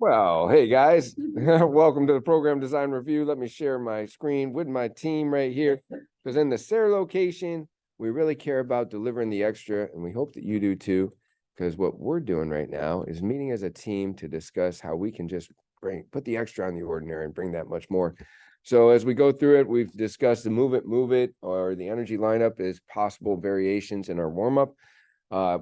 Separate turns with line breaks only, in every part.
Well, hey guys, welcome to the program design review. Let me share my screen with my team right here. Because in the Sarah location, we really care about delivering the extra, and we hope that you do too. Because what we're doing right now is meeting as a team to discuss how we can just put the extra on the ordinary and bring that much more. So as we go through it, we've discussed the move it, or the energy lineup as possible variations in our warm-up.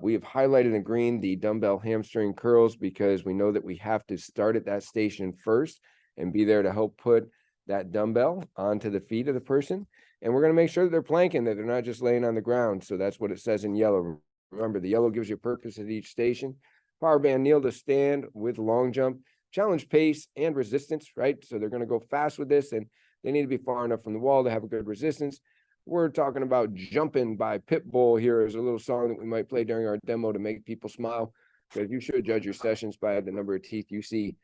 We have highlighted in green the dumbbell hamstring curls because we know that we have to start at that station first and be there to help put that dumbbell onto the feet of the person. And we're going to make sure that they're planking, that they're not just laying on the ground. So that's what it says in yellow. Remember, the yellow gives you purpose at each station. Power band kneel to stand with long jump, challenge pace and resistance, right? So they're going to go fast with this, and they need to be far enough from the wall to have a good resistance. We're talking about Jumping by Pitbull here as a little song that we might play during our demo to make people smile, because you should judge your sessions by the number of teeth you see.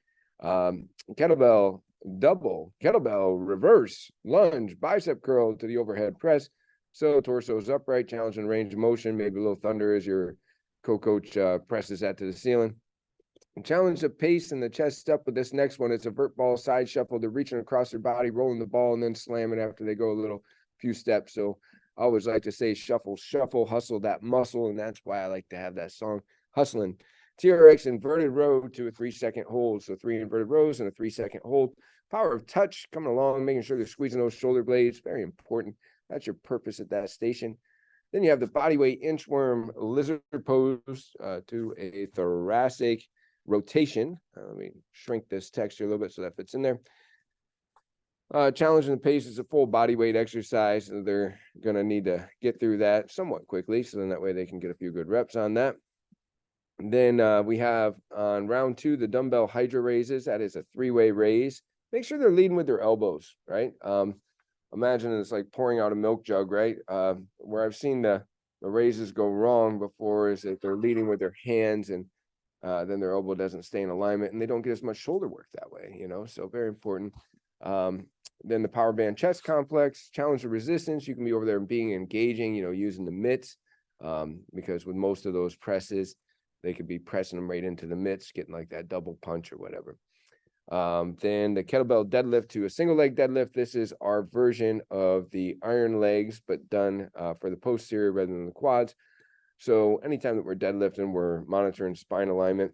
Kettlebell double, kettlebell reverse, lunge, bicep curl to the overhead press. So torso is upright, challenging range of motion, maybe a little thunder as your co-coach presses that to the ceiling. And challenge the pace and the chest step with this next one. It's a vert ball side shuffle. They're reaching across their body, rolling the ball, and then slamming after they go a little few steps. So I always like to say shuffle, hustle that muscle. And that's why I like to have that song, Hustling. TRX inverted row to a 3-second hold. So 3 inverted rows and a 3-second hold. Power of touch coming along, making sure they're squeezing those shoulder blades. Very important. That's your purpose at that station. Then you have the bodyweight inchworm lizard pose to a thoracic rotation. Let me shrink this texture a little bit so that fits in there. Challenging the pace is a full body weight exercise. So they're going to need to get through that somewhat quickly. So then that way they can get a few good reps on that. And then we have on round 2, the dumbbell hydra raises. That is a 3-way raise. Make sure they're leading with their elbows, right? Imagine it's like pouring out a milk jug, right? Where I've seen the raises go wrong before is that they're leading with their hands, and then their elbow doesn't stay in alignment, and they don't get as much shoulder work that way, so very important. Then the power band chest complex, challenge the resistance. You can be over there and being engaging, using the mitts, because with most of those presses, they could be pressing them right into the mitts, getting like that double punch or whatever. Then the kettlebell deadlift to a single leg deadlift. This is our version of the iron legs, but done for the posterior rather than the quads. So anytime that we're deadlifting, we're monitoring spine alignment.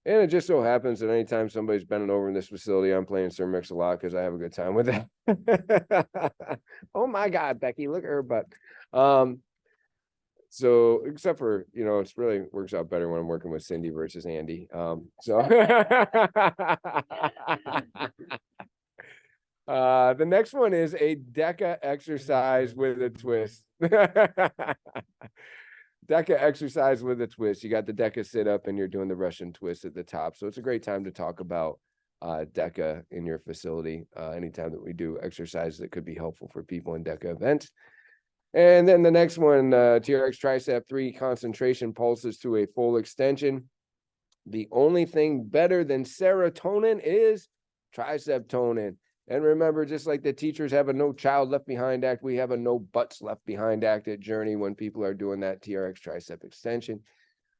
And it just so happens that anytime somebody's bending over in this facility, I'm playing Sir Mix a lot because I have a good time with that. Oh my God, Becky, look at her butt. So except for, it's really works out better when I'm working with Cindy versus Andy. The next one is a DECA exercise with a twist. DECA exercise with a twist. You got the DECA sit up and you're doing the Russian twist at the top. So it's a great time to talk about DECA in your facility. Anytime that we do exercises that could be helpful for people in DECA events. And then the next one, TRX tricep 3 concentration pulses to a full extension. The only thing better than serotonin is triceptonin. And remember, just like the teachers have a no child left behind act, we have a no butts left behind act at Journey when people are doing that TRX tricep extension.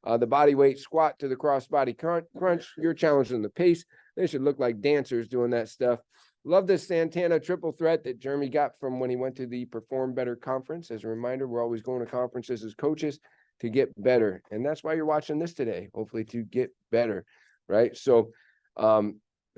The body weight squat to the cross body crunch. You're challenging the pace. They should look like dancers doing that stuff. Love this Santana triple threat that Jeremy got from when he went to the Perform Better conference. As a reminder, we're always going to conferences as coaches to get better. And that's why you're watching this today, hopefully to get better, right? So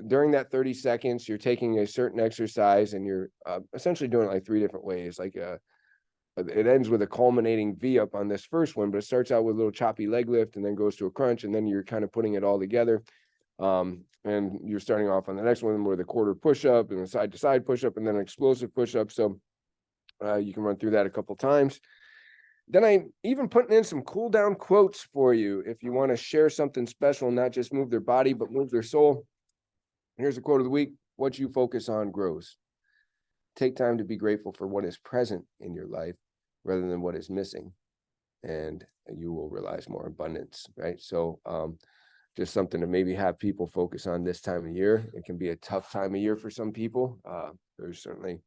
during that 30 seconds, you're taking a certain exercise and you're essentially doing it like 3 different ways. Like it ends with a culminating V up on this first one, but it starts out with a little choppy leg lift and then goes to a crunch, and then you're kind of putting it all together. And you're starting off on the next one with a quarter push-up and a side-to-side push-up and then an explosive push-up. So you can run through that a couple times. Then I'm even putting in some cool down quotes for you if you want to share something special, not just move their body, but move their soul. Here's a quote of the week. What you focus on grows. Take time to be grateful for what is present in your life rather than what is missing, and you will realize more abundance, right? So just something to maybe have people focus on this time of year. It can be a tough time of year for some people. There's certainly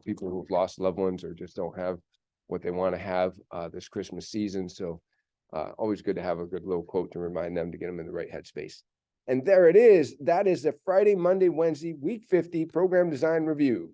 people who've lost loved ones or just don't have what they want to have this Christmas season. So always good to have a good little quote to remind them to get them in the right headspace. And there it is. That is the Friday, Monday, Wednesday, week 50 program design review.